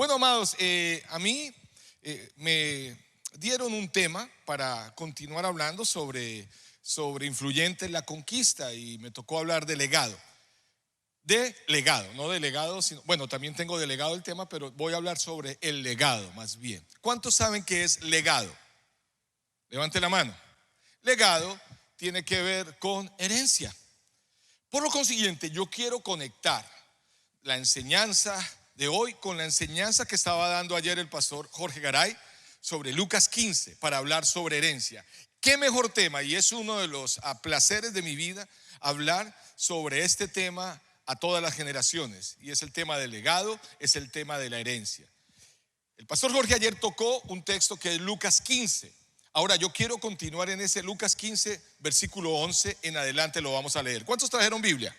Bueno, amados, a mí me dieron un tema para continuar hablando sobre influyentes en la conquista y me tocó hablar de legado. De legado, no de legado, sino, bueno, también tengo delegado el tema, pero voy a hablar sobre el legado más bien. ¿Cuántos saben qué es legado? Levante la mano. Legado tiene que ver con herencia. Por lo consiguiente, yo quiero conectar la enseñanza de hoy con la enseñanza que estaba dando ayer el pastor Jorge Garay sobre Lucas 15 para hablar sobre herencia. Qué mejor tema, y es uno de los placeres de mi vida hablar sobre este tema a todas las generaciones, y es el tema del legado, es el tema de la herencia. El pastor Jorge ayer tocó un texto que es Lucas 15. Ahora yo quiero continuar en ese Lucas 15 versículo 11 en adelante, lo vamos a leer. ¿Cuántos trajeron Biblia?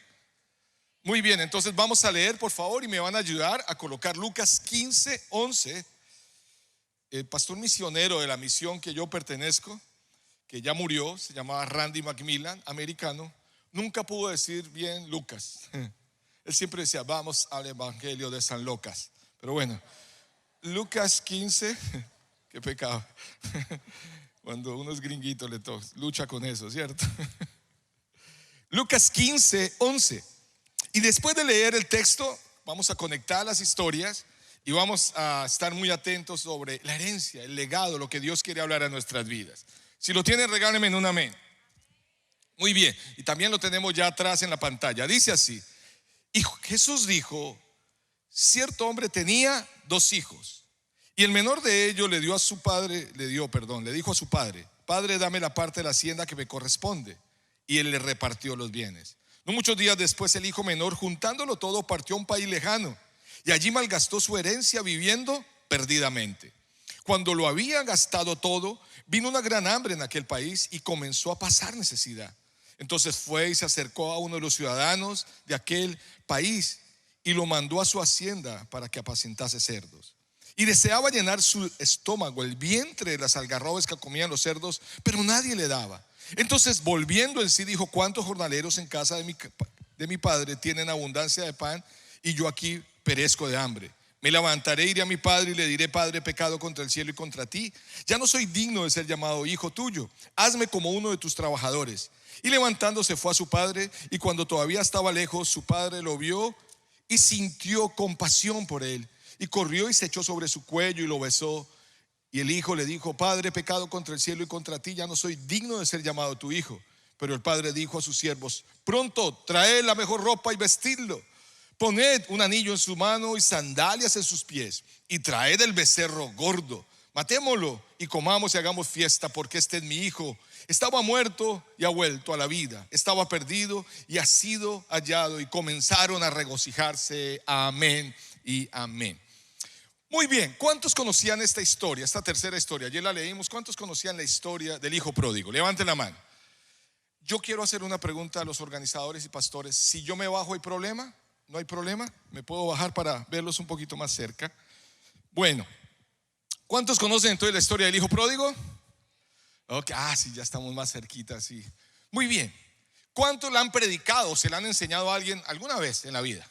Muy bien, entonces vamos a leer, por favor, y me van a ayudar a colocar Lucas 15, 11. El pastor misionero de la misión que yo pertenezco, que ya murió, se llamaba Randy Macmillan, americano, nunca pudo decir bien Lucas. Él siempre decía, vamos al Evangelio de San Lucas. Pero bueno, Lucas 15, qué pecado. Cuando uno es gringuito lucha con eso, ¿cierto? Lucas 15, 11. Y después de leer el texto, vamos a conectar las historias y vamos a estar muy atentos sobre la herencia, el legado, lo que Dios quiere hablar a nuestras vidas. Si lo tienen, regálenme en un amén. Muy bien, y también lo tenemos ya atrás en la pantalla. Dice así: y Jesús dijo, cierto hombre tenía 2 hijos, y el menor de ellos le dijo a su padre, Padre, dame la parte de la hacienda que me corresponde. Y él le repartió los bienes. No muchos días después, el hijo menor, juntándolo todo, partió a un país lejano, y allí malgastó su herencia viviendo perdidamente. Cuando lo había gastado todo, vino una gran hambre en aquel país y comenzó a pasar necesidad. Entonces fue y se acercó a uno de los ciudadanos de aquel país y lo mandó a su hacienda para que apacentase cerdos. Y deseaba llenar su estómago, el vientre, de las algarrobas que comían los cerdos, pero nadie le daba. Entonces, volviendo en sí, dijo: ¿cuántos jornaleros en casa de mi padre tienen abundancia de pan y yo aquí perezco de hambre? Me levantaré, iré a mi padre y le diré: Padre, he pecado contra el cielo y contra ti. Ya no soy digno de ser llamado hijo tuyo. Hazme como uno de tus trabajadores. Y levantándose fue a su padre, y cuando todavía estaba lejos, su padre lo vio y sintió compasión por él, y corrió y se echó sobre su cuello y lo besó. Y el hijo le dijo: Padre, he pecado contra el cielo y contra ti, ya no soy digno de ser llamado tu hijo. Pero el padre dijo a sus siervos: pronto, traed la mejor ropa y vestidlo. Poned un anillo en su mano y sandalias en sus pies, y traed el becerro gordo. Matémoslo y comamos y hagamos fiesta, porque este es mi hijo. Estaba muerto y ha vuelto a la vida. Estaba perdido y ha sido hallado. Y comenzaron a regocijarse. Amén y amén. Muy bien, ¿cuántos conocían esta historia, esta tercera historia? Ayer la leímos. ¿Cuántos conocían la historia del hijo pródigo? Levanten la mano. Yo quiero hacer una pregunta a los organizadores y pastores. Si yo me bajo, ¿hay problema? ¿No hay problema? ¿Me puedo bajar para verlos un poquito más cerca? Bueno, ¿cuántos conocen entonces la historia del hijo pródigo? Okay. Sí, ya estamos más cerquita, sí. Muy bien. ¿Cuántos la han predicado o se la han enseñado a alguien alguna vez en la vida?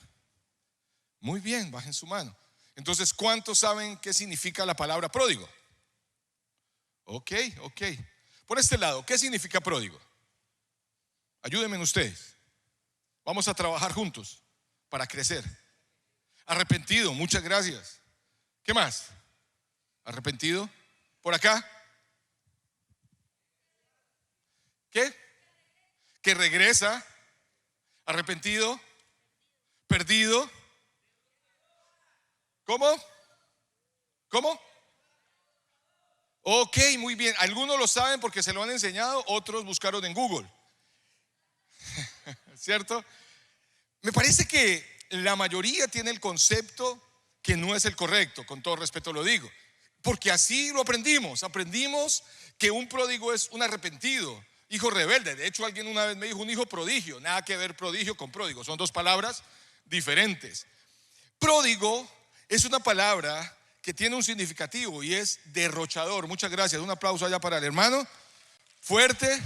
Muy bien, bajen su mano. Entonces, ¿cuántos saben qué significa la palabra pródigo? Ok. Por este lado, ¿qué significa pródigo? Ayúdenme ustedes. Vamos a trabajar juntos para crecer. Arrepentido, muchas gracias. ¿Qué más? Arrepentido. ¿Por acá? ¿Qué? Que regresa. Arrepentido. Perdido. ¿Cómo? Ok, muy bien. Algunos lo saben porque se lo han enseñado, otros buscaron en Google. ¿Cierto? Me parece que la mayoría tiene el concepto que no es el correcto, con todo respeto lo digo, porque así lo aprendimos. Aprendimos que un pródigo es un arrepentido, hijo rebelde. De hecho, alguien una vez me dijo un hijo prodigio. Nada que ver prodigio con pródigo, son 2 palabras diferentes. Pródigo es una palabra que tiene un significativo y es derrochador. Muchas gracias, un aplauso allá para el hermano. Fuerte.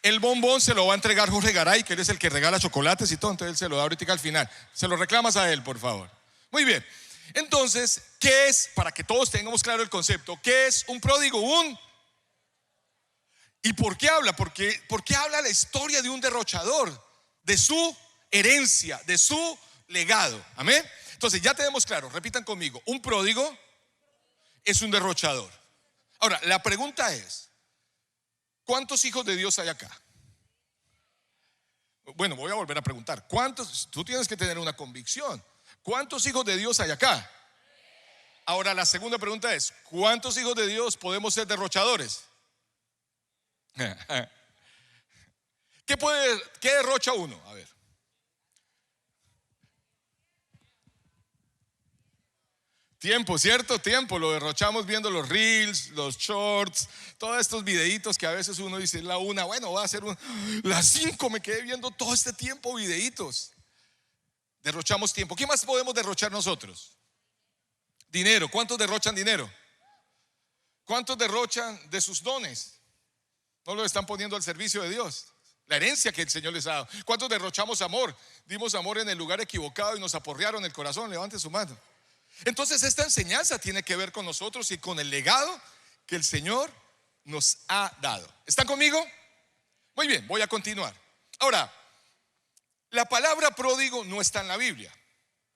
El bombón se lo va a entregar Jorge Garay, que él es el que regala chocolates y todo, entonces él se lo da ahorita al final. Se lo reclamas a él, por favor. Muy bien. Entonces, ¿qué es? Para que todos tengamos claro el concepto, ¿qué es un pródigo? ¿Y por qué habla? ¿Por qué habla la historia de un derrochador? De su herencia, de su legado. Amén. Entonces ya tenemos claro, repitan conmigo, un pródigo es un derrochador. Ahora, la pregunta es, ¿cuántos hijos de Dios hay acá? Bueno, voy a volver a preguntar, ¿cuántos? Tú tienes que tener una convicción. ¿Cuántos hijos de Dios hay acá? Ahora la segunda pregunta es, ¿cuántos hijos de Dios podemos ser derrochadores? ¿Qué derrocha uno? A ver. Tiempo, ¿cierto? Tiempo, lo derrochamos viendo los reels, los shorts, todos estos videitos que a veces uno dice, la una, bueno, voy a hacer las 5, me quedé viendo todo este tiempo videitos. Derrochamos tiempo. ¿Qué más podemos derrochar nosotros? Dinero. ¿Cuántos derrochan dinero? ¿Cuántos derrochan de sus dones? No lo están poniendo al servicio de Dios. La herencia que el Señor les ha dado. ¿Cuántos derrochamos amor? Dimos amor en el lugar equivocado y nos aporrearon el corazón. Levante su mano. Entonces esta enseñanza tiene que ver con nosotros y con el legado que el Señor nos ha dado. ¿Están conmigo? Muy bien, voy a continuar. Ahora, la palabra pródigo no está en la Biblia.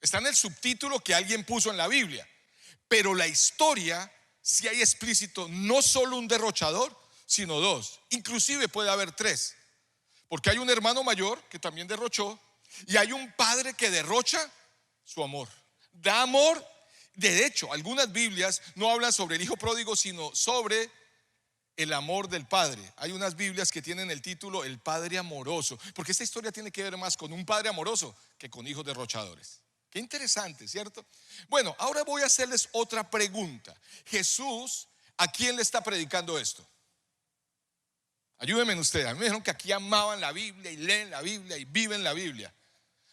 Está en el subtítulo que alguien puso en la Biblia. Pero la historia sí hay explícito no solo un derrochador, sino dos. Inclusive puede haber tres. Porque hay un hermano mayor que también derrochó y hay un padre que derrocha su amor. Da amor. De hecho, algunas Biblias no hablan sobre el hijo pródigo, sino sobre el amor del padre. Hay unas Biblias que tienen el título El Padre Amoroso, porque esta historia tiene que ver más con un padre amoroso que con hijos derrochadores. Qué interesante, ¿cierto? Bueno, ahora voy a hacerles otra pregunta. Jesús, ¿a quién le está predicando esto? Ayúdenme ustedes. A mí me dijeron que aquí amaban la Biblia y leen la Biblia y viven la Biblia.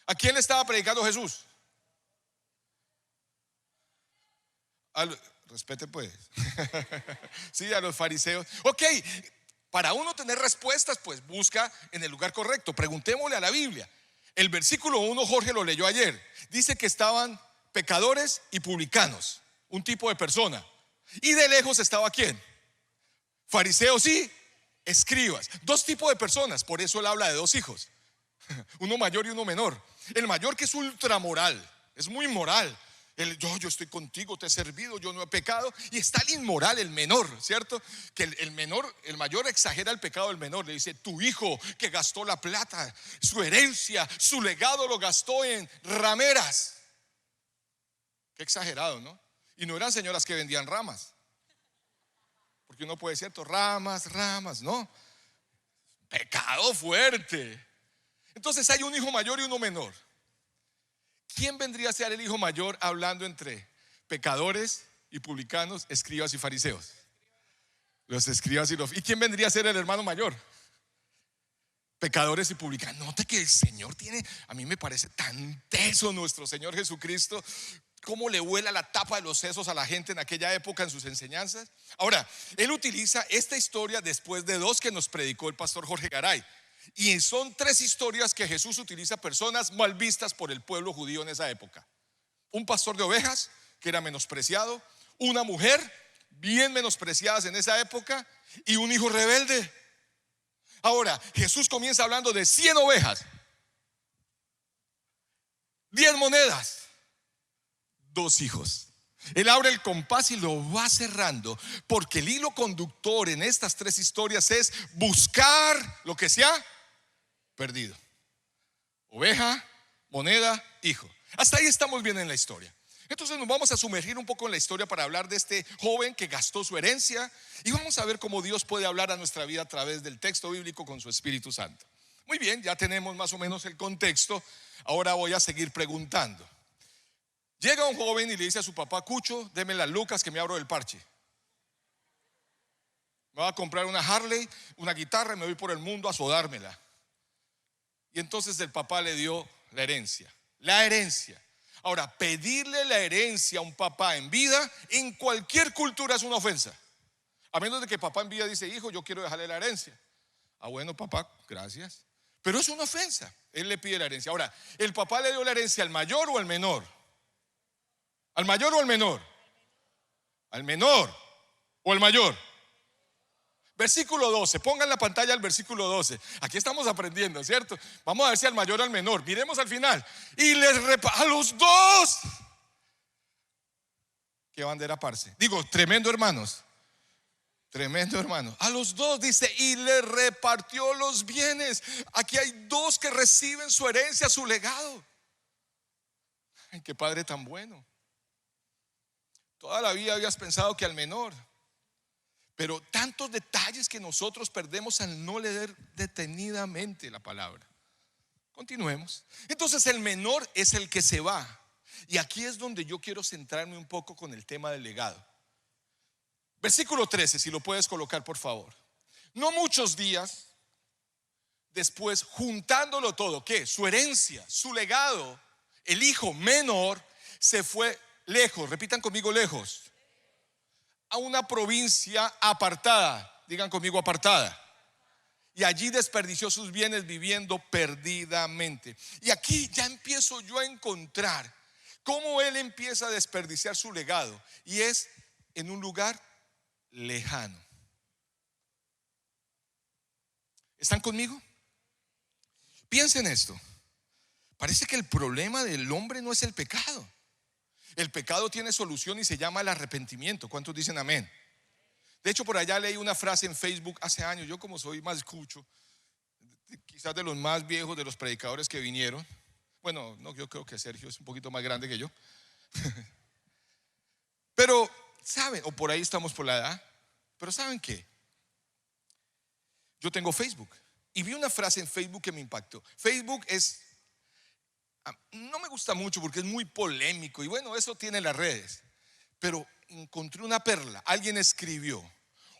¿A quién le estaba predicando Jesús? Respete pues. Sí, a los fariseos. Ok, para uno tener respuestas, pues busca en el lugar correcto. Preguntémosle a la Biblia. El versículo 1, Jorge lo leyó ayer. Dice que estaban pecadores y publicanos, un tipo de persona. Y de lejos estaba ¿quién? Fariseos y escribas. Dos tipos de personas. Por eso él habla de dos hijos, uno mayor y uno menor. El mayor, que es ultramoral, es muy moral. Yo estoy contigo, te he servido, yo no he pecado. Y está el inmoral, el menor, ¿cierto? Que el mayor exagera el pecado del menor. Le dice, tu hijo que gastó la plata, su herencia, su legado lo gastó en rameras. Qué exagerado, ¿no? Y no eran señoras que vendían ramas, porque uno puede decir, ¿cierto? Ramas, ¿no? Pecado fuerte. Entonces hay un hijo mayor y uno menor. ¿Quién vendría a ser el hijo mayor hablando entre pecadores y publicanos, escribas y fariseos? Los escribas ¿Y quién vendría a ser el hermano mayor? Pecadores y publicanos. Note que el Señor tiene, a mí me parece tan teso nuestro Señor Jesucristo, cómo le vuela la tapa de los sesos a la gente en aquella época en sus enseñanzas. Ahora, él utiliza esta historia después de dos que nos predicó el pastor Jorge Garay. Y son tres historias que Jesús utiliza, personas mal vistas por el pueblo judío en esa época. Un pastor de ovejas que era menospreciado, una mujer bien menospreciada en esa época y un hijo rebelde. Ahora, Jesús comienza hablando de 100 ovejas, 10 monedas, 2 hijos. Él abre el compás y lo va cerrando, porque el hilo conductor en estas tres historias es buscar lo que se ha perdido. Oveja, moneda, hijo. Hasta ahí estamos bien en la historia. Entonces nos vamos a sumergir un poco en la historia para hablar de este joven que gastó su herencia, y vamos a ver cómo Dios puede hablar a nuestra vida a través del texto bíblico con su Espíritu Santo. Muy bien, ya tenemos más o menos el contexto. Ahora voy a seguir preguntando. Llega un joven y le dice a su papá, Cucho, deme las lucas que me abro del parche. Me voy a comprar una Harley, una guitarra y me voy por el mundo a sodármela. Y entonces el papá le dio la herencia. La herencia. Ahora, pedirle la herencia a un papá en vida, en cualquier cultura es una ofensa. A menos de que papá en vida dice, hijo, yo quiero dejarle la herencia. Ah, bueno, papá, gracias. Pero es una ofensa. Él le pide la herencia. Ahora, ¿el papá le dio la herencia al mayor o al menor? ¿Al mayor o al menor? Al menor o al mayor. Versículo 12, pongan la pantalla al versículo 12. Aquí estamos aprendiendo, ¿cierto? Vamos a ver si al mayor o al menor. Miremos al final. Y a los dos. Qué bandera, parce. Digo, tremendo, hermanos. Tremendo, hermano. A los dos dice, y le repartió los bienes. Aquí hay dos que reciben su herencia, su legado. Ay, qué padre tan bueno. Toda la vida habías pensado que al menor. Pero tantos detalles que nosotros perdemos al no leer detenidamente la palabra. Continuemos. Entonces el menor es el que se va. Y aquí es donde yo quiero centrarme un poco con el tema del legado. Versículo 13, si lo puedes colocar, por favor. No muchos días después, juntándolo todo, ¿qué? Su herencia, su legado, el hijo menor se fue lejos. Repitan conmigo, lejos. A una provincia apartada. Digan conmigo, apartada. Y allí desperdició sus bienes viviendo perdidamente. Y aquí ya empiezo yo a encontrar cómo él empieza a desperdiciar su legado. Y es en un lugar lejano. ¿Están conmigo? Piensen esto. Parece que el problema del hombre no es el pecado. El pecado tiene solución y se llama el arrepentimiento. ¿Cuántos dicen amén? De hecho, por allá leí una frase en Facebook hace años. Yo, como soy más escucho, quizás de los más viejos de los predicadores que vinieron. Bueno, no, yo creo que Sergio es un poquito más grande que yo. Pero, ¿saben? O por ahí estamos por la edad. Pero ¿saben qué? Yo tengo Facebook y vi una frase en Facebook que me impactó. Facebook no me gusta mucho porque es muy polémico y bueno, eso tiene las redes. Pero encontré una perla. Alguien escribió: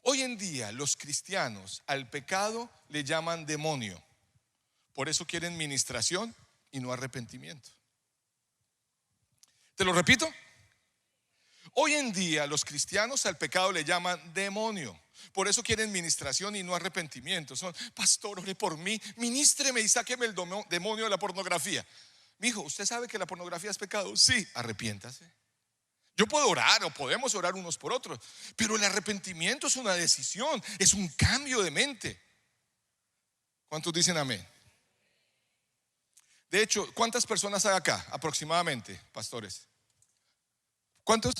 hoy en día los cristianos al pecado le llaman demonio. Por eso quieren ministración y no arrepentimiento. ¿Te lo repito? Hoy en día los cristianos al pecado le llaman demonio. Por eso quieren ministración y no arrepentimiento. Son: pastor, ore por mí, ministreme y sáqueme el demonio de la pornografía. Mijo, ¿usted sabe que la pornografía es pecado? Sí, arrepiéntase. Yo puedo orar o podemos orar unos por otros, pero el arrepentimiento es una decisión, es un cambio de mente. ¿Cuántos dicen amén? De hecho, ¿cuántas personas hay acá aproximadamente, pastores? ¿Cuántos?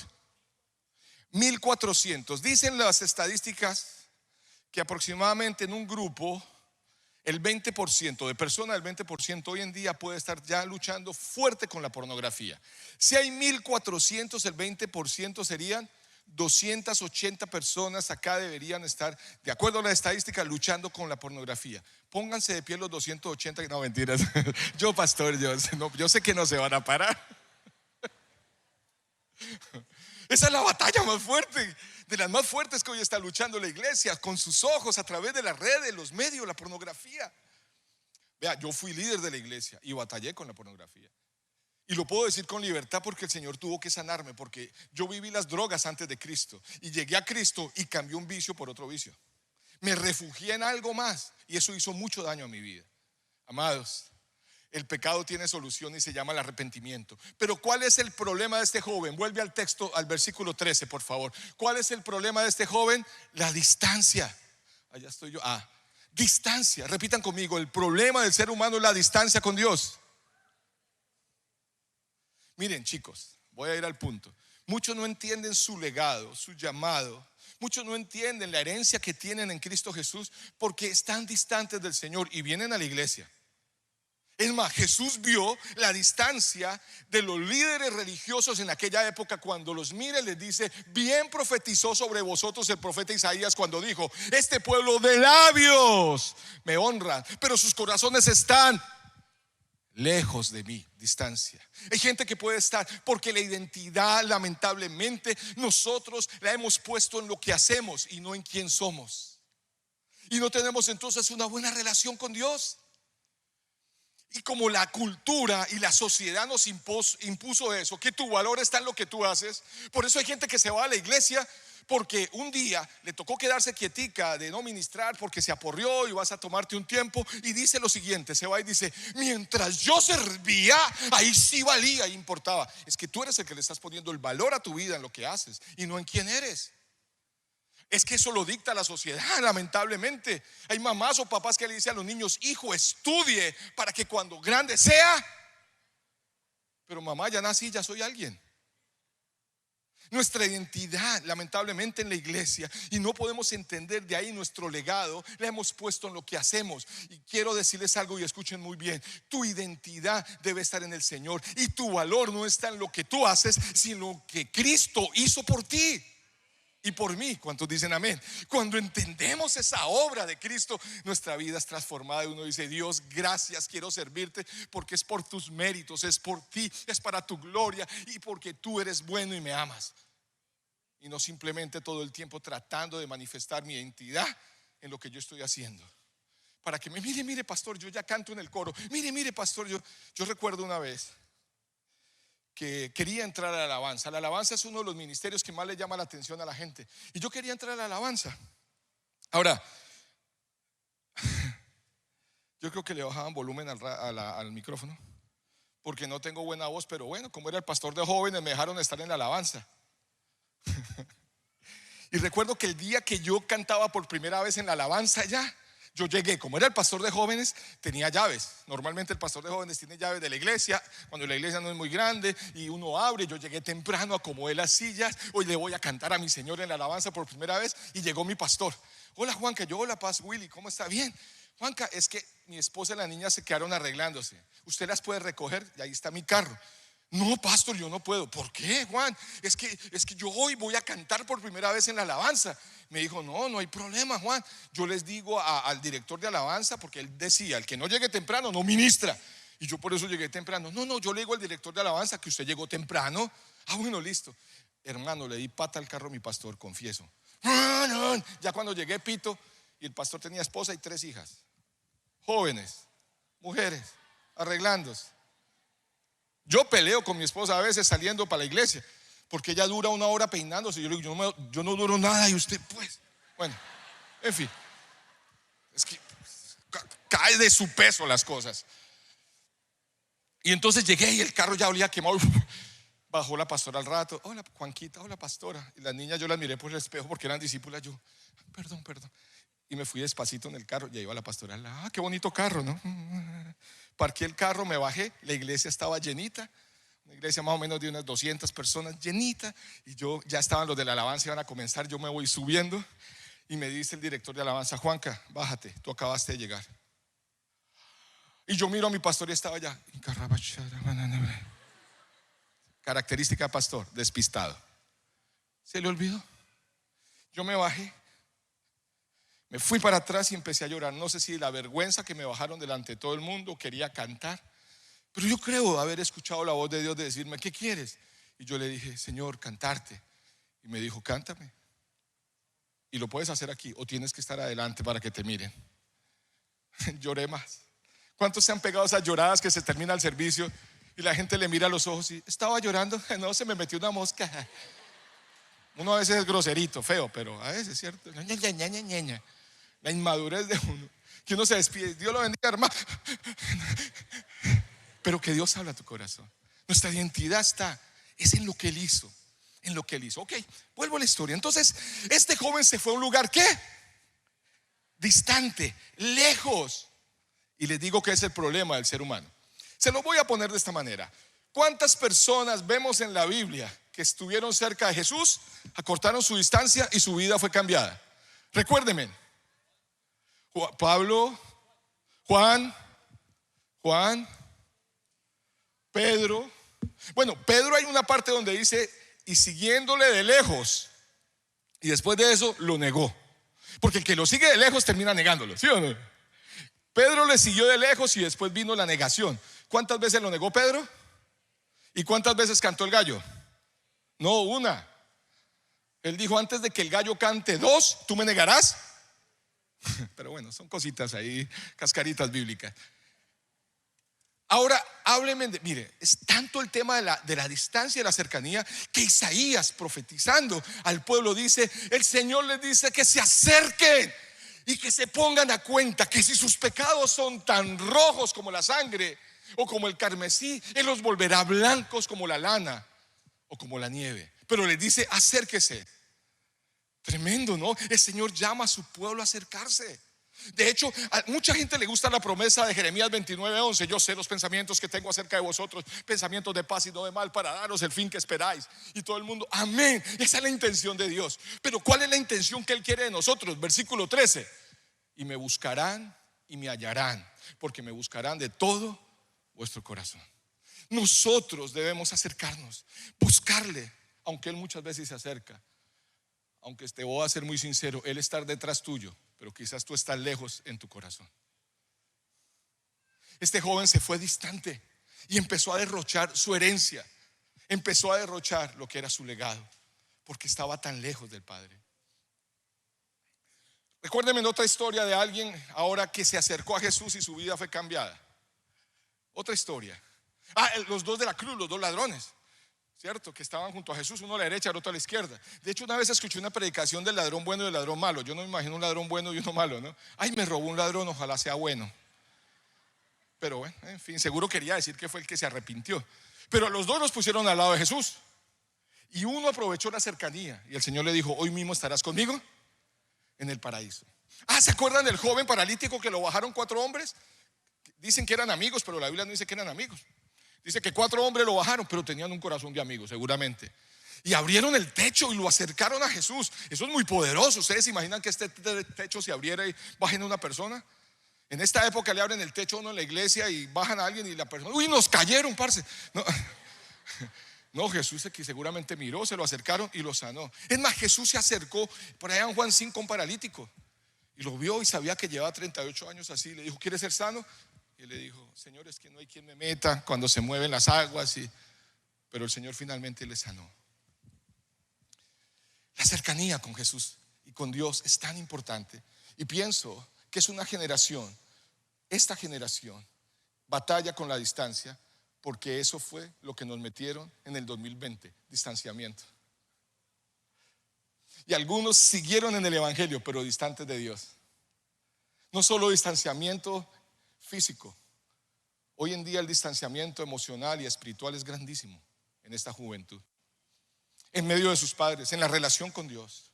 1400. Dicen las estadísticas que aproximadamente en un grupo el 20% de personas, el 20% hoy en día puede estar ya luchando fuerte con la pornografía. Si hay 1400, el 20% serían 280 personas acá deberían estar, de acuerdo a la estadística, luchando con la pornografía. Pónganse de pie los 280, no, mentiras. Yo, pastor, yo sé que no se van a parar. Esa es la batalla más fuerte, de las más fuertes que hoy está luchando la iglesia, con sus ojos, a través de las redes, los medios, la pornografía. Vea, yo fui líder de la iglesia y batallé con la pornografía. Y lo puedo decir con libertad porque el Señor tuvo que sanarme, porque yo viví las drogas antes de Cristo y llegué a Cristo y cambié un vicio por otro vicio. Me refugié en algo más y eso hizo mucho daño a mi vida. Amados, el pecado tiene solución y se llama el arrepentimiento. Pero ¿cuál es el problema de este joven? Vuelve al texto, al versículo 13, por favor. ¿Cuál es el problema de este joven? La distancia. Allá estoy yo. Distancia. Repitan conmigo: el problema del ser humano es la distancia con Dios. Miren, chicos, voy a ir al punto. Muchos no entienden su legado, su llamado. Muchos no entienden la herencia que tienen en Cristo Jesús porque están distantes del Señor y vienen a la iglesia. Es más, Jesús vio la distancia de los líderes religiosos en aquella época. Cuando los mira, les dice: bien profetizó sobre vosotros el profeta Isaías cuando dijo: este pueblo de labios me honra, pero sus corazones están lejos de mí. Distancia. Hay gente que puede estar porque la identidad, lamentablemente, nosotros la hemos puesto en lo que hacemos y no en quién somos. Y no tenemos entonces una buena relación con Dios. Y como la cultura y la sociedad nos impuso eso, que tu valor está en lo que tú haces. Por eso hay gente que se va a la iglesia porque un día le tocó quedarse quietica de no ministrar porque se aporrió y vas a tomarte un tiempo, y dice lo siguiente, se va y dice: mientras yo servía, ahí sí valía e importaba. Es que tú eres el que le estás poniendo el valor a tu vida en lo que haces y no en quién eres. Es que eso lo dicta la sociedad, lamentablemente. Hay mamás o papás que le dicen a los niños: hijo, estudie para que cuando grande sea. Pero mamá, ya nací, ya soy alguien. Nuestra identidad, lamentablemente, en la iglesia, y no podemos entender de ahí nuestro legado, la hemos puesto en lo que hacemos. Y quiero decirles algo, y escuchen muy bien: tu identidad debe estar en el Señor, y tu valor no está en lo que tú haces, sino en lo que Cristo hizo por ti y por mí. ¿Cuántos dicen amén? Cuando entendemos esa obra de Cristo, nuestra vida es transformada y uno dice: Dios, gracias, quiero servirte porque es por tus méritos, es por ti, es para tu gloria y porque tú eres bueno y me amas. Y no simplemente todo el tiempo tratando de manifestar mi identidad en lo que yo estoy haciendo. Para que me mire pastor, yo ya canto en el coro. Mire pastor, yo recuerdo una vez que quería entrar a la alabanza. La alabanza es uno de los ministerios que más le llama la atención a la gente, y yo quería entrar a la alabanza. Ahora, yo creo que le bajaban volumen al micrófono porque no tengo buena voz, pero bueno, como era el pastor de jóvenes, me dejaron estar en la alabanza. Y recuerdo que el día que yo cantaba por primera vez en la alabanza, yo llegué, como era el pastor de jóvenes, tenía llaves. Normalmente el pastor de jóvenes tiene llaves de la iglesia cuando la iglesia no es muy grande y uno abre. Yo llegué temprano, acomodé las sillas. Hoy le voy a cantar a mi Señor en la alabanza por primera vez. Y llegó mi pastor: hola Juanca. Yo: hola Paz Willy, ¿cómo está? Bien. Juanca, es que mi esposa y la niña se quedaron arreglándose, ¿usted las puede recoger? Y ahí está mi carro. No, pastor, yo no puedo. ¿Por qué, Juan? Es que yo hoy voy a cantar por primera vez en la alabanza. Me dijo: no hay problema, Juan. Yo les digo al director de alabanza, porque él decía: el que no llegue temprano no ministra. Y yo por eso llegué temprano. No, yo le digo al director de alabanza que usted llegó temprano. Ah, bueno, listo. Hermano, le di pata al carro a mi pastor, confieso. Ya cuando llegué, pito, y el pastor tenía esposa y 3 hijas, jóvenes, mujeres, arreglándose. Yo peleo con mi esposa a veces saliendo para la iglesia porque ella dura 1 hora peinándose. Yo le digo: yo no duro nada y usted pues. Bueno, en fin, es que cae de su peso las cosas. Y entonces llegué y el carro ya olía quemado. Bajó la pastora al rato: hola Juanquita, hola pastora. Y las niñas yo las miré por el espejo porque eran discípulas. Yo: perdón. Y me fui despacito en el carro. Ya iba la pastora: ah, qué bonito carro, ¿no? Parqué el carro, me bajé. La iglesia estaba llenita, una iglesia más o menos de unas 200 personas, llenita. Y ya estaban los de la alabanza, iban a comenzar. Yo me voy subiendo y me dice el director de alabanza: Juanca, bájate, tú acabaste de llegar. Y yo miro a mi pastor y estaba allá. Característica de pastor: despistado. ¿Se le olvidó? Yo me bajé, me fui para atrás y empecé a llorar. No sé si de la vergüenza que me bajaron delante de todo el mundo, quería cantar, pero yo creo haber escuchado la voz de Dios de decirme: ¿qué quieres? Y yo le dije: Señor, cantarte. Y me dijo: cántame. Y lo puedes hacer aquí o tienes que estar adelante para que te miren. Lloré más. ¿Cuántos se han pegado esas lloradas que se termina el servicio y la gente le mira a los ojos y: estaba llorando? No, se me metió una mosca. Uno a veces es groserito, feo, pero a veces es cierto. La inmadurez de uno, que uno se despide: Dios lo bendiga, hermano. Pero que Dios habla a tu corazón. Nuestra identidad es en lo que Él hizo. En lo que Él hizo. Ok, vuelvo a la historia. Entonces, este joven se fue a un lugar, ¿qué? Distante, lejos. Y les digo que es el problema del ser humano. Se lo voy a poner de esta manera: ¿cuántas personas vemos en la Biblia que estuvieron cerca de Jesús, acortaron su distancia y su vida fue cambiada? Recuérdeme: Pablo, Juan, Pedro. Bueno, Pedro, hay una parte donde dice: y siguiéndole de lejos. Y después de eso lo negó, porque el que lo sigue de lejos termina negándolo, ¿sí o no? Pedro le siguió de lejos y después vino la negación. ¿Cuántas veces lo negó Pedro? ¿Y cuántas veces cantó el gallo? No, una. Él dijo: antes de que el gallo cante 2, ¿tú me negarás? Pero bueno, son cositas ahí, cascaritas bíblicas. Ahora, hábleme mire, es tanto el tema de la distancia y la cercanía que Isaías, profetizando al pueblo, dice: el Señor les dice que se acerquen y que se pongan a cuenta que si sus pecados son tan rojos como la sangre o como el carmesí, Él los volverá blancos como la lana o como la nieve. Pero les dice: acérquese. Tremendo, ¿no? El Señor llama a su pueblo a acercarse. De hecho, a mucha gente le gusta la promesa de Jeremías 29:11: yo sé los pensamientos que tengo acerca de vosotros, pensamientos de paz y no de mal, para daros el fin que esperáis. Y todo el mundo, amén. Esa es la intención de Dios. Pero ¿cuál es la intención que Él quiere de nosotros? Versículo 13: y me buscarán y me hallarán, porque me buscarán de todo vuestro corazón. Nosotros debemos acercarnos, buscarle, aunque Él muchas veces se acerca. Aunque te voy a ser muy sincero, Él está detrás tuyo, pero quizás tú estás lejos en tu corazón. Este joven se fue distante y empezó a derrochar su herencia, empezó a derrochar lo que era su legado, porque estaba tan lejos del Padre. Recuérdeme en otra historia de alguien ahora que se acercó a Jesús y su vida fue cambiada. Otra historia. Los dos de la cruz, los dos ladrones, ¿cierto? Que estaban junto a Jesús, uno a la derecha, el otro a la izquierda. De hecho, una vez escuché una predicación del ladrón bueno y del ladrón malo. Yo no me imagino un ladrón bueno y uno malo, ¿no? Ay, me robó un ladrón, ojalá sea bueno. Pero bueno, en fin, seguro quería decir que fue el que se arrepintió. Pero los dos los pusieron al lado de Jesús. Y uno aprovechó la cercanía y el Señor le dijo: hoy mismo estarás conmigo en el paraíso. ¿Se acuerdan del joven paralítico que lo bajaron 4 hombres? Dicen que eran amigos, pero la Biblia no dice que eran amigos. Dice que 4 hombres lo bajaron, pero tenían un corazón de amigos, seguramente. Y abrieron el techo y lo acercaron a Jesús. Eso es muy poderoso. ¿Ustedes se imaginan que este techo se abriera y bajen a una persona? En esta época le abren el techo a uno en la iglesia y bajan a alguien y la persona, uy, nos cayeron, parce. No, Jesús que seguramente miró, se lo acercaron y lo sanó. Es más, Jesús se acercó por allá en Juan 5 a un paralítico y lo vio y sabía que llevaba 38 años así. Le dijo: ¿quieres ser sano? Y él le dijo: Señor, es que no hay quien me meta cuando se mueven las aguas. Pero el Señor finalmente le sanó. La cercanía con Jesús y con Dios es tan importante. Y pienso que es una generación, esta generación batalla con la distancia, porque eso fue lo que nos metieron en el 2020, distanciamiento. Y algunos siguieron en el evangelio, pero distantes de Dios. No solo distanciamiento físico, hoy en día el distanciamiento emocional y espiritual es grandísimo en esta juventud, en medio de sus padres, en la relación con Dios,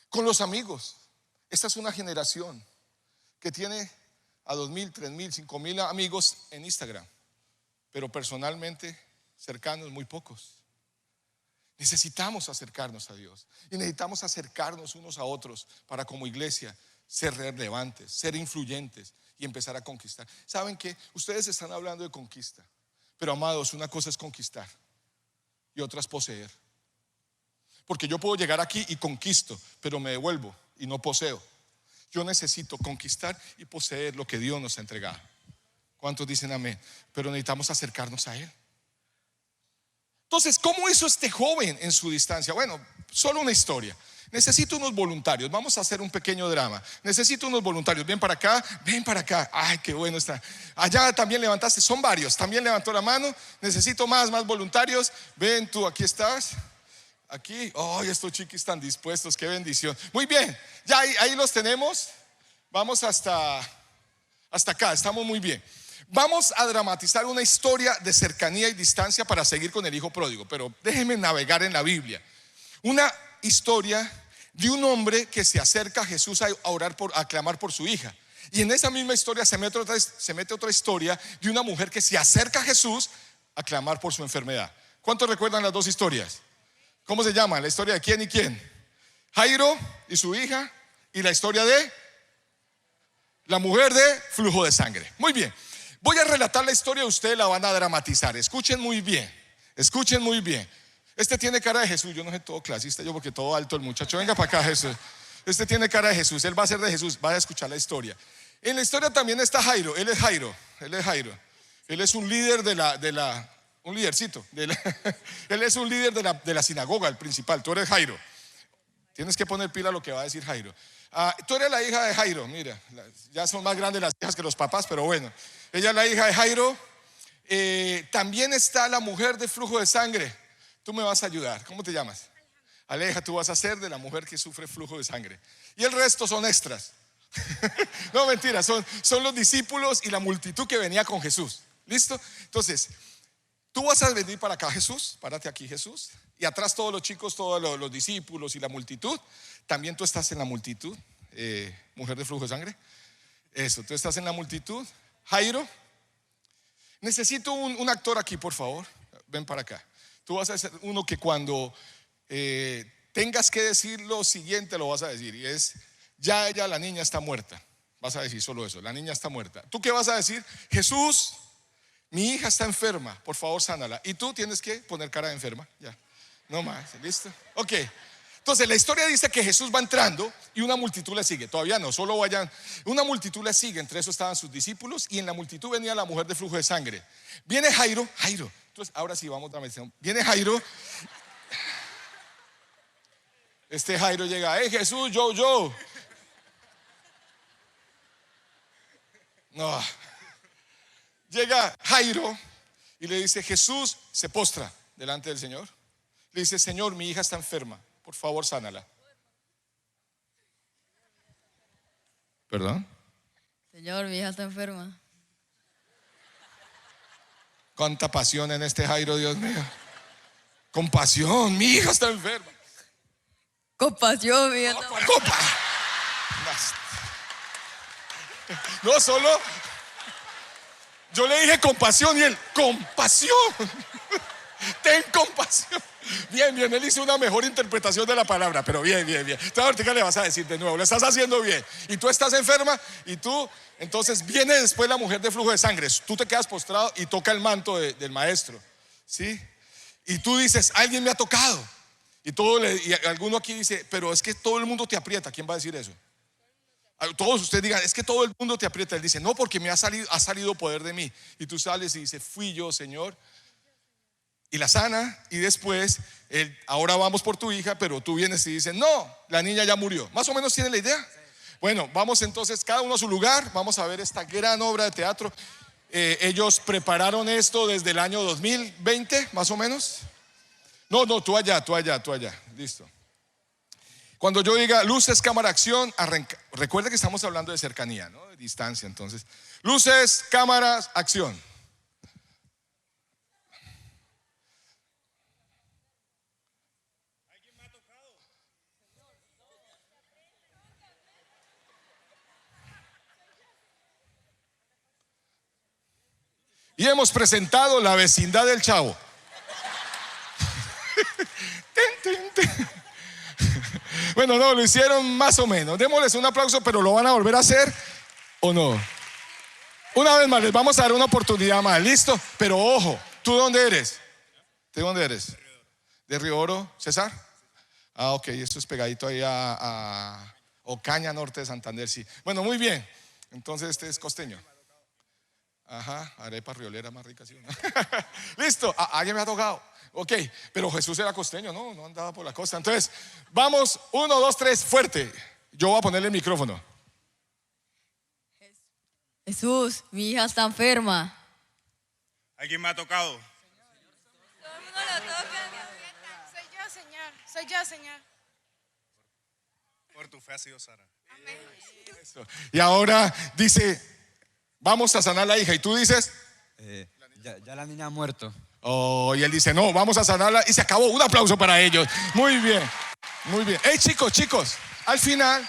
con los amigos. Esta es una generación que tiene a 2,000, 3,000, 5,000 amigos en Instagram, pero personalmente cercanos muy pocos. Necesitamos acercarnos a Dios y necesitamos acercarnos unos a otros para, como iglesia, ser relevantes, ser influyentes y empezar a conquistar. ¿Saben qué? Ustedes están hablando de conquista, pero amados, una cosa es conquistar y otra es poseer. Porque yo puedo llegar aquí y conquisto, pero me devuelvo y no poseo. Yo necesito conquistar y poseer lo que Dios nos ha entregado. ¿Cuántos dicen amén? Pero necesitamos acercarnos a Él. Entonces, ¿cómo hizo este joven en su distancia? Bueno, solo una historia. Necesito unos voluntarios. Vamos a hacer un pequeño drama. Necesito unos voluntarios. Ven para acá, ven para acá. Ay, qué bueno está. Allá también levantaste, son varios. También levantó la mano. Necesito más voluntarios. Ven tú, aquí estás. Aquí, estos chiquis están dispuestos, qué bendición. Muy bien, ya ahí los tenemos. Vamos hasta acá, estamos muy bien. Vamos a dramatizar una historia de cercanía y distancia para seguir con el hijo pródigo. Pero déjenme navegar en la Biblia. Una historia de un hombre que se acerca a Jesús a orar, a clamar por su hija. Y en esa misma historia se mete otra historia de una mujer que se acerca a Jesús a clamar por su enfermedad. ¿Cuántos recuerdan las dos historias? ¿Cómo se llama? ¿La historia de quién y quién? Jairo y su hija, y la historia de la mujer de flujo de sangre. Muy bien, voy a relatar la historia, ustedes la van a dramatizar. Escuchen muy bien, escuchen muy bien. Este tiene cara de Jesús. Yo no soy todo clasista, yo porque todo alto el muchacho. Venga para acá, Jesús. Este tiene cara de Jesús, él va a ser de Jesús. Vaya a escuchar la historia. En la historia también está Jairo. Él es Jairo. Él es un líder un lidercito él es un líder de la sinagoga, el principal. Tú eres Jairo. Tienes que poner pila a lo que va a decir Jairo. Tú eres la hija de Jairo. Mira, ya son más grandes las hijas que los papás, pero bueno, ella es la hija de Jairo. También está la mujer de flujo de sangre. Tú me vas a ayudar. ¿Cómo te llamas? Aleja, tú vas a ser de la mujer que sufre flujo de sangre. Y el resto son extras. No, mentira, son los discípulos y la multitud que venía con Jesús. ¿Listo? Entonces, tú vas a venir para acá, Jesús. Párate aquí, Jesús. Y atrás todos los chicos, todos los discípulos y la multitud. También tú estás en la multitud, mujer de flujo de sangre. Eso, tú estás en la multitud. Jairo, necesito un actor aquí, por favor. Ven para acá. Tú vas a ser uno que cuando tengas que decir lo siguiente lo vas a decir. Y es, ya ella, la niña está muerta. Vas a decir solo eso, la niña está muerta. ¿Tú qué vas a decir? Jesús, mi hija está enferma, por favor sánala. Y tú tienes que poner cara de enferma. Ya, no más, ¿listo? Ok. Entonces la historia dice que Jesús va entrando y una multitud le sigue. Todavía no, solo vayan. Una multitud le sigue, entre esos estaban sus discípulos. Y en la multitud venía la mujer de flujo de sangre. Viene Jairo. Entonces ahora sí vamos a ver. Viene Jairo. Este Jairo llega, Jesús, yo. No. Llega Jairo y le dice, Jesús se postra delante del Señor. Le dice, Señor, mi hija está enferma, por favor sánala. ¿Perdón? Señor, mi hija está enferma. Cuánta pasión en este Jairo, Dios mío. Compasión, mi hija está enferma. Compasión, mi hija está enferma. Copa. No solo. Yo le dije compasión y él, compasión. Ten compasión. Bien, él hizo una mejor interpretación de la palabra, pero bien. Tú ahorita le vas a decir de nuevo, lo estás haciendo bien. Y tú estás enferma y tú, entonces viene después la mujer de flujo de sangre. Tú te quedas postrado y toca el manto del maestro, ¿sí? Y tú dices, alguien me ha tocado. Y alguno aquí dice, pero es que todo el mundo te aprieta. ¿Quién va a decir eso? Todos ustedes digan, es que todo el mundo te aprieta. Él dice, no, porque ha salido poder de mí. Y tú sales y dices, fui yo, Señor. Y la sana. Y después, ahora vamos por tu hija. Pero tú vienes y dices, no, la niña ya murió. Más o menos tiene la idea. Bueno, vamos entonces cada uno a su lugar. Vamos a ver esta gran obra de teatro. Ellos prepararon esto desde el año 2020, más o menos. No, tú allá. Listo. Cuando yo diga luces, cámara, acción, recuerde que estamos hablando de cercanía, ¿no? De distancia, entonces. Luces, cámaras, acción. ¿Alguien me ha tocado? Y hemos presentado La vecindad del Chavo. Bueno, no, lo hicieron más o menos. Démosles un aplauso, pero ¿lo van a volver a hacer o no? Una vez más, les vamos a dar una oportunidad más. ¿Listo? Pero ojo, ¿tú dónde eres? ¿De dónde eres? ¿De Río Oro, César? Ah, ok, esto es pegadito ahí a Ocaña, norte de Santander, sí. Bueno, muy bien. Entonces este es costeño. Ajá, arepa riolera más rica, ¿sí? Listo, alguien me ha tocado. Ok, pero Jesús era costeño, no andaba por la costa. Entonces, vamos, 1, 2, 3, fuerte. Yo voy a ponerle el micrófono. Jesús, mi hija está enferma. ¿Alguien me ha tocado? Todo el mundo lo toca. Soy yo, Señor. Por tu fe ha sido sana. Amén. Y ahora dice, vamos a sanar la hija. Y tú dices, ya la niña ha muerto. oh, y él dice, no, vamos a sanarla. Y se acabó. Un aplauso para ellos. Muy bien. Hey, chicos, al final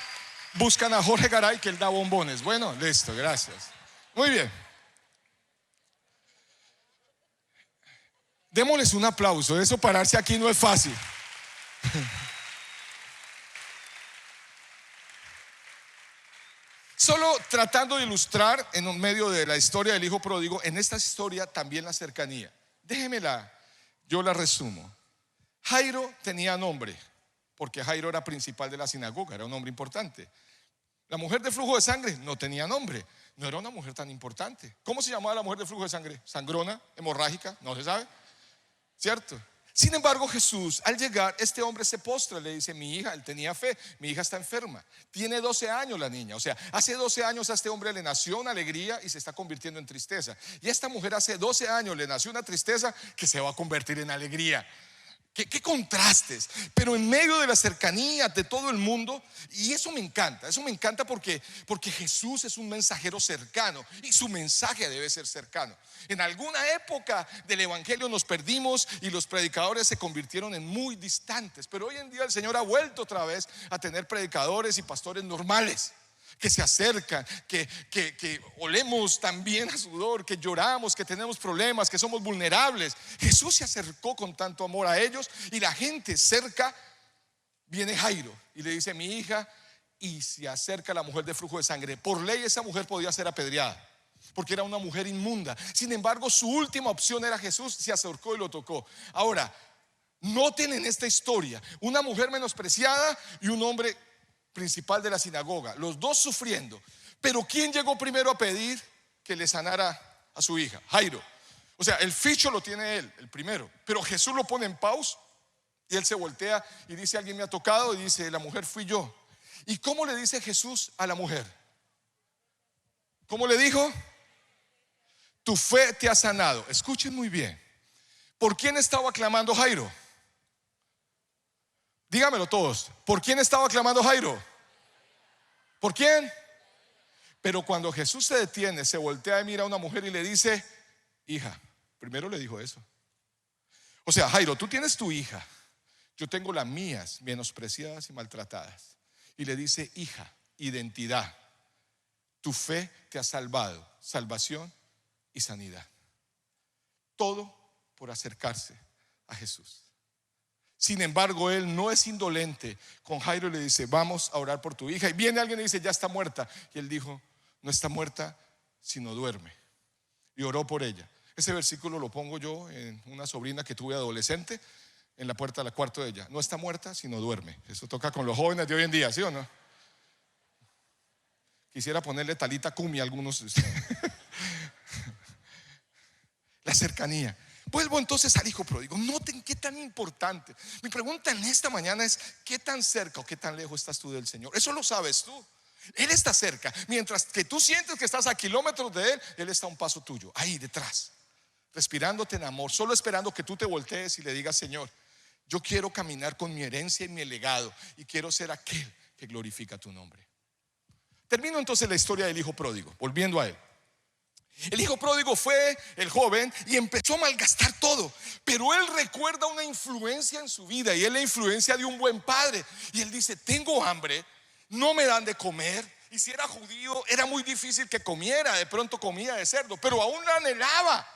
buscan a Jorge Garay, que él da bombones. Bueno, listo, gracias. Muy bien. Démosles un aplauso. Eso, pararse aquí no es fácil. Solo tratando de ilustrar en un medio de la historia del hijo pródigo, en esta historia también la cercanía. Déjemela, yo la resumo. Jairo tenía nombre, porque Jairo era principal de la sinagoga, era un hombre importante. La mujer de flujo de sangre no tenía nombre, no era una mujer tan importante. ¿Cómo se llamaba la mujer de flujo de sangre? ¿Sangrona? ¿Hemorrágica? No se sabe, ¿cierto? Sin embargo, Jesús, al llegar, este hombre se postra, le dice: mi hija, él tenía fe, mi hija está enferma, tiene 12 años la niña. O sea, hace 12 años a este hombre le nació una alegría y se está convirtiendo en tristeza. Y a esta mujer hace 12 años le nació una tristeza que se va a convertir en alegría. ¿Qué contrastes? Pero en medio de la cercanía de todo el mundo. Y eso me encanta porque Jesús es un mensajero cercano y su mensaje debe ser cercano. En alguna época del evangelio nos perdimos y los predicadores se convirtieron en muy distantes, pero hoy en día el Señor ha vuelto otra vez a tener predicadores y pastores normales, que se acercan, que olemos también a sudor, que lloramos, que tenemos problemas, que somos vulnerables. Jesús se acercó con tanto amor a ellos, y la gente cerca. Viene Jairo y le dice: mi hija. Y se acerca la mujer de flujo de sangre. Por ley esa mujer podía ser apedreada porque era una mujer inmunda. Sin embargo, su última opción era Jesús. Se acercó y lo tocó. Ahora, noten en esta historia una mujer menospreciada y un hombre principal de la sinagoga, los dos sufriendo. Pero ¿quién llegó primero a pedir que le sanara a su hija? Jairo. O sea, el ficho lo tiene él, el primero. Pero Jesús lo pone en pausa y él se voltea y dice: alguien me ha tocado. Y dice: la mujer fui yo. ¿Y cómo le dice Jesús a la mujer? ¿Cómo le dijo? Tu fe te ha sanado. Escuchen muy bien. ¿Por quién estaba clamando Jairo? Dígamelo todos. ¿Por quién estaba clamando Jairo? ¿Por quién? Pero cuando Jesús se detiene, se voltea y mira a una mujer y le dice: hija. Primero le dijo eso. O sea, Jairo, tú tienes tu hija, yo tengo las mías, menospreciadas y maltratadas. Y le dice: hija, identidad. Tu fe te ha salvado, salvación y sanidad. Todo por acercarse a Jesús. Sin embargo, él no es indolente con Jairo y le dice: vamos a orar por tu hija. Y viene alguien y dice: ya está muerta. Y él dijo: no está muerta, sino duerme. Y oró por ella. Ese versículo lo pongo yo en una sobrina que tuve adolescente, en la puerta del cuarto de ella. No está muerta, sino duerme. Eso toca con los jóvenes de hoy en día, ¿sí o no? Quisiera ponerle Talita Kumi a algunos de ustedes. La cercanía. Vuelvo entonces al hijo pródigo. Noten qué tan importante. Mi pregunta en esta mañana es: ¿qué tan cerca o qué tan lejos estás tú del Señor? Eso lo sabes tú. Él está cerca. Mientras que tú sientes que estás a kilómetros de Él, Él está a un paso tuyo, ahí detrás, respirándote en amor, solo esperando que tú te voltees y le digas: Señor, yo quiero caminar con mi herencia y mi legado, y quiero ser aquel que glorifica tu nombre. Termino entonces la historia del hijo pródigo, volviendo a él. El hijo pródigo fue el joven y empezó a malgastar todo, pero él recuerda una influencia en su vida, y es la influencia de un buen padre. Y él dice: tengo hambre, no me dan de comer. Y si era judío, era muy difícil que comiera. De pronto comía de cerdo, pero aún la anhelaba.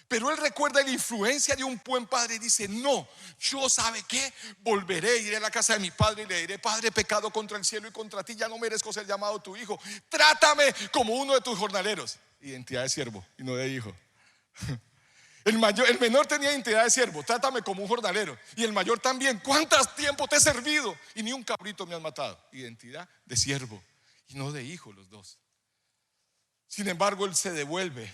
Pero él recuerda la influencia de un buen padre y dice: no, yo, ¿sabe qué? Volveré, iré a la casa de mi padre y le diré: Padre, he pecado contra el cielo y contra ti, ya no merezco ser llamado tu hijo, trátame como uno de tus jornaleros. Identidad de siervo y no de hijo. El menor tenía identidad de siervo: trátame como un jornalero. Y el mayor también: ¿cuánto tiempo te he servido y ni un cabrito me has matado? Identidad de siervo y no de hijo, los dos. Sin embargo, él se devuelve,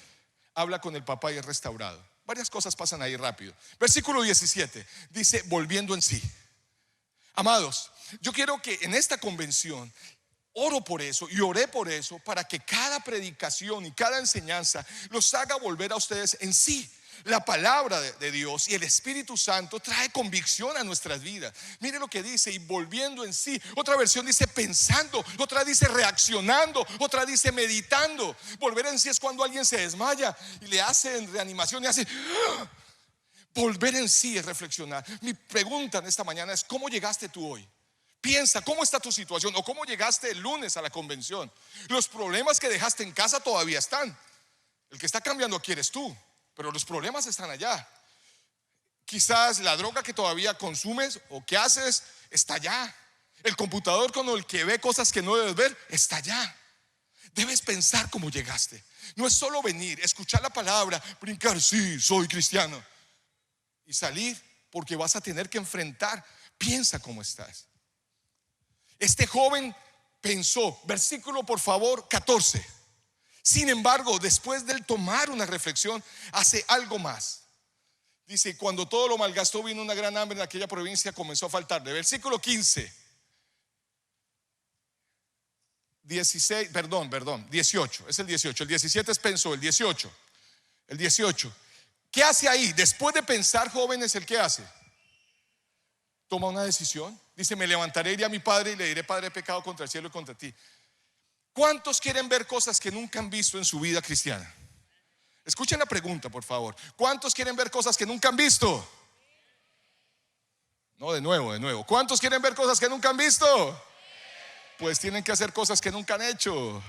habla con el papá y es restaurado. Varias cosas pasan ahí rápido. Versículo 17 dice: volviendo en sí. Amados, yo quiero que en esta convención, oro por eso y oré por eso, para que cada predicación y cada enseñanza los haga volver a ustedes en sí. La palabra de Dios y el Espíritu Santo trae convicción a nuestras vidas. Mire lo que dice: y volviendo en sí. Otra versión dice pensando, otra dice reaccionando, otra dice meditando. Volver en sí es cuando alguien se desmaya y le hacen reanimación y hace ¡ah! Volver en sí es reflexionar. Mi pregunta en esta mañana es: ¿cómo llegaste tú hoy? Piensa, ¿cómo está tu situación? ¿O cómo llegaste el lunes a la convención? Los problemas que dejaste en casa todavía están. El que está cambiando aquí eres tú, pero los problemas están allá. Quizás la droga que todavía consumes o que haces está allá. El computador con el que ve cosas que no debes ver está allá. Debes pensar cómo llegaste. No es solo venir, escuchar la palabra, brincar, sí, soy cristiano, y salir, porque vas a tener que enfrentar. Piensa cómo estás. Este joven pensó, versículo por favor 14. Sin embargo, después de él tomar una reflexión, hace algo más. Dice, cuando todo lo malgastó, vino una gran hambre en aquella provincia, comenzó a faltarle. Versículo 15. 18, es el 18. El 17 es pensó, el 18. El 18. ¿Qué hace ahí? Después de pensar, jóvenes, ¿el qué hace? Toma una decisión. Dice, me levantaré, iré a mi padre y le diré, Padre, he pecado contra el cielo y contra ti. ¿Cuántos quieren ver cosas que nunca han visto en su vida cristiana? Escuchen la pregunta, por favor. ¿Cuántos quieren ver cosas que nunca han visto? No, de nuevo. ¿Cuántos quieren ver cosas que nunca han visto? Pues tienen que hacer cosas que nunca han hecho.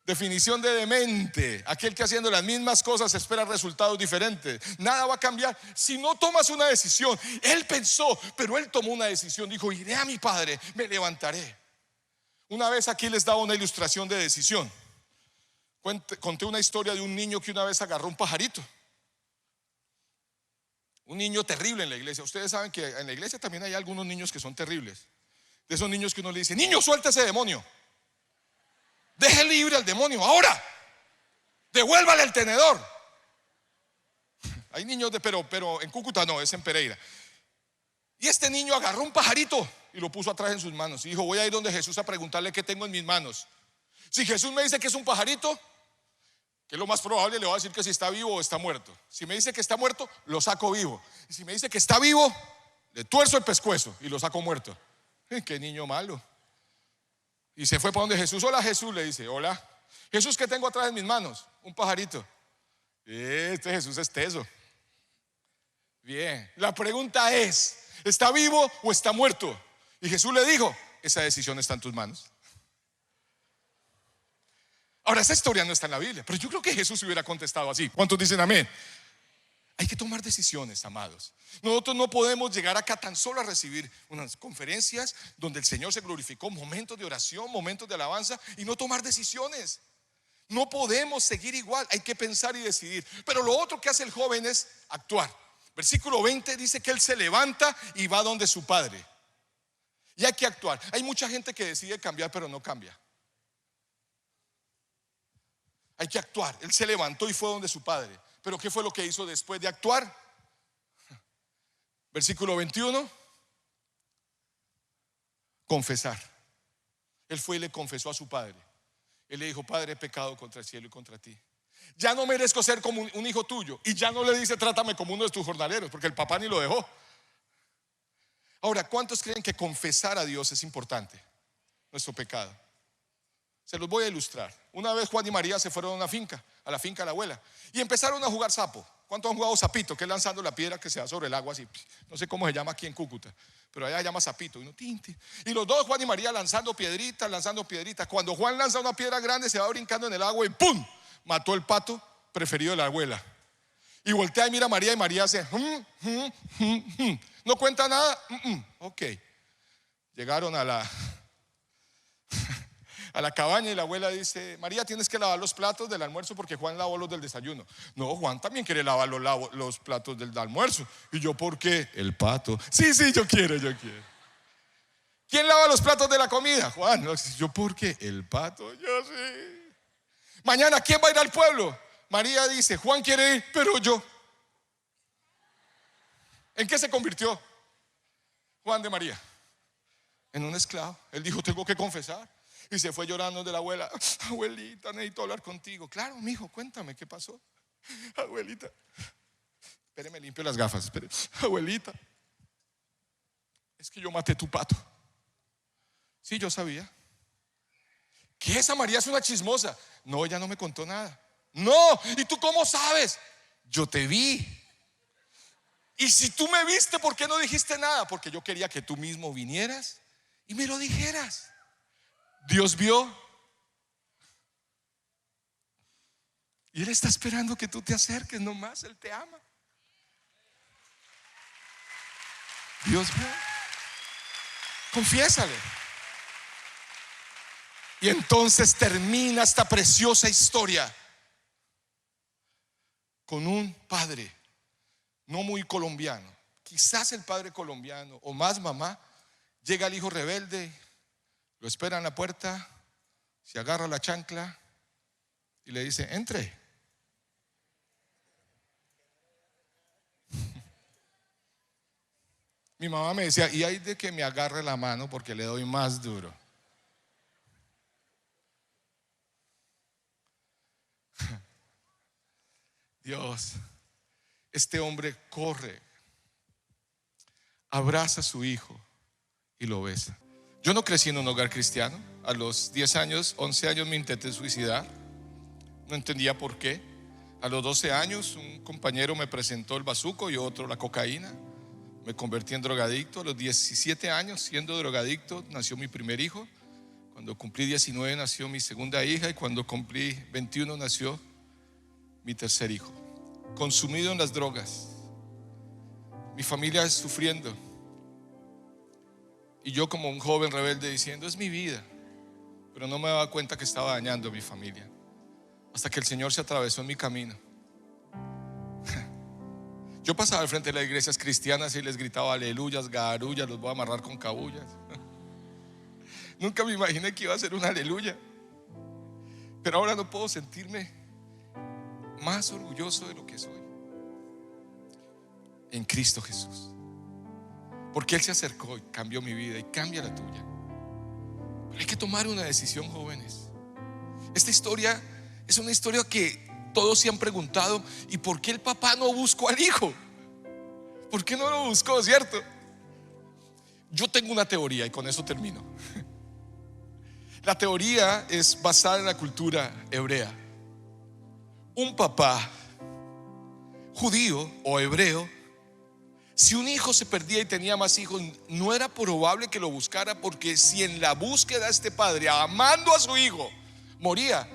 Definición de demente: aquel que haciendo las mismas cosas espera resultados diferentes. Nada va a cambiar si no tomas una decisión. Él pensó, pero él tomó una decisión. Dijo, iré a mi padre, me levantaré. Una vez aquí les daba una ilustración de decisión. Conté una historia de un niño que una vez agarró un pajarito. Un niño terrible en la iglesia. Ustedes saben que en la iglesia también hay algunos niños que son terribles. De esos niños que uno le dice, niño, suelta ese demonio, deje libre al demonio ahora, devuélvale el tenedor. Hay niños pero en Cúcuta no, es en Pereira. Y este niño agarró un pajarito y lo puso atrás en sus manos y dijo, voy a ir donde Jesús a preguntarle qué tengo en mis manos. Si Jesús me dice que es un pajarito, que es lo más probable, le voy a decir que si está vivo o está muerto. Si me dice que está muerto, lo saco vivo. Y si me dice que está vivo, le tuerzo el pescuezo y lo saco muerto. Qué niño malo. Y se fue para donde Jesús. Hola, Jesús, le dice. Hola Jesús, ¿qué tengo atrás en mis manos? Un pajarito. Este Jesús es teso. Bien, la pregunta es, ¿está vivo o está muerto? Y Jesús le dijo, esa decisión está en tus manos. Ahora, esa historia no está en la Biblia, pero yo creo que Jesús hubiera contestado así. ¿Cuántos dicen amén? Hay que tomar decisiones, amados. Nosotros no podemos llegar acá tan solo a recibir unas conferencias donde el Señor se glorificó, momentos de oración, momentos de alabanza, y no tomar decisiones. No podemos seguir igual, hay que pensar y decidir. Pero lo otro que hace el joven es actuar. Versículo 20 dice que él se levanta y va donde su padre. Y hay que actuar. Hay mucha gente que decide cambiar pero no cambia. Hay que actuar. Él se levantó y fue donde su padre. Pero ¿qué fue lo que hizo después de actuar? Versículo 21. Confesar. Él fue y le confesó a su padre. Él le dijo, Padre, he pecado contra el cielo y contra ti. Ya no merezco ser como un hijo tuyo. Y ya no le dice, trátame como uno de tus jornaleros, porque el papá ni lo dejó. Ahora, ¿cuántos creen que confesar a Dios es importante? Nuestro pecado. Se los voy a ilustrar. Una vez Juan y María se fueron a una finca, a la finca de la abuela, y empezaron a jugar sapo. ¿Cuántos han jugado sapito? Que es lanzando la piedra que se da sobre el agua así. No sé cómo se llama aquí en Cúcuta, pero allá se llama sapito. Y los dos, Juan y María, lanzando piedritas. Cuando Juan lanza una piedra grande, se va brincando en el agua y ¡pum! Mató el pato preferido de la abuela. Y voltea y mira a María, y María hace no cuenta nada. Ok. Llegaron a la cabaña y la abuela dice, María, tienes que lavar los platos del almuerzo porque Juan lavó los del desayuno. No, Juan también quiere lavar los platos del almuerzo. Y yo, ¿por qué? El pato. Sí, yo quiero. ¿Quién lava los platos de la comida? Juan. Yo, ¿por qué? El pato. Yo sí. Mañana, ¿quién va a ir al pueblo? María dice, Juan quiere ir, pero yo. ¿En qué se convirtió Juan de María? En un esclavo. Él dijo, tengo que confesar. Y se fue llorando de la abuela. Abuelita, necesito hablar contigo. Claro, mijo, cuéntame qué pasó. Abuelita, espéreme, limpio las gafas. Abuelita, es que yo maté tu pato. Sí, yo sabía. ¿Qué? Esa María es una chismosa. No, ella no me contó nada. No, ¿y tú cómo sabes? Yo te vi. Y si tú me viste, ¿por qué no dijiste nada? Porque yo quería que tú mismo vinieras y me lo dijeras. Dios vio y Él está esperando que tú te acerques nomás. Él te ama. Dios vio. Confiésale. Y entonces termina esta preciosa historia con un padre no muy colombiano, quizás el padre colombiano o más mamá. Llega el hijo rebelde, lo espera en la puerta, se agarra la chancla y le dice, entre. Mi mamá me decía, y hay de que me agarre la mano porque le doy más duro. Dios, este hombre corre, abraza a su hijo y lo besa. Yo no crecí en un hogar cristiano. A los 10 años, 11 años me intenté suicidar. No entendía por qué. A los 12 años un compañero me presentó el bazuco y otro la cocaína. Me convertí en drogadicto. A los 17 años, siendo drogadicto, nació mi primer hijo. Cuando cumplí 19 nació mi segunda hija, y cuando cumplí 21 nació mi tercer hijo. Consumido en las drogas, mi familia sufriendo, y yo como un joven rebelde diciendo, es mi vida. Pero no me daba cuenta que estaba dañando a mi familia, hasta que el Señor se atravesó en mi camino. Yo pasaba al frente de las iglesias cristianas y les gritaba aleluyas, garullas, los voy a amarrar con cabullas. Nunca me imaginé que iba a ser un aleluya. Pero ahora no puedo sentirme más orgulloso de lo que soy en Cristo Jesús, porque Él se acercó y cambió mi vida y cambia la tuya. Pero hay que tomar una decisión, jóvenes. Esta historia es una historia que todos se han preguntado, ¿y por qué el papá no buscó al hijo? ¿Por qué no lo buscó, cierto? Yo tengo una teoría y con eso termino. La teoría es basada en la cultura hebrea. Un papá judío o hebreo, si un hijo se perdía y tenía más hijos, no era probable que lo buscara, porque si en la búsqueda este padre, amando a su hijo, moría,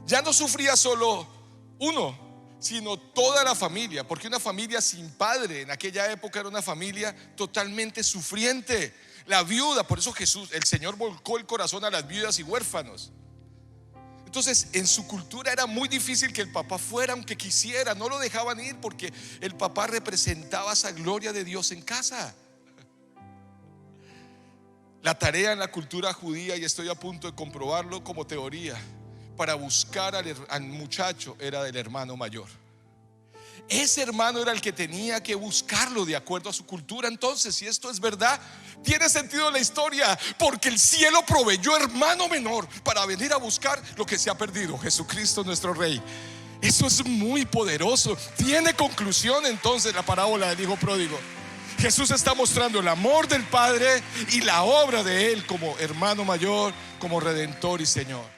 ya no sufría solo uno, sino toda la familia, porque una familia sin padre en aquella época era una familia totalmente sufriente. La viuda, por eso Jesús, el Señor, volcó el corazón a las viudas y huérfanos. Entonces, en su cultura era muy difícil que el papá fuera, aunque quisiera, no lo dejaban ir, porque el papá representaba esa gloria de Dios en casa. La tarea en la cultura judía, y estoy a punto de comprobarlo como teoría, para buscar al muchacho era del hermano mayor. Ese hermano era el que tenía que buscarlo de acuerdo a su cultura. Entonces, si esto es verdad, tiene sentido la historia, porque el cielo proveyó hermano menor para venir a buscar lo que se ha perdido, Jesucristo nuestro Rey. Eso es muy poderoso. Tiene conclusión entonces la parábola del hijo pródigo. Jesús está mostrando el amor del Padre y la obra de Él como hermano mayor, como redentor y Señor.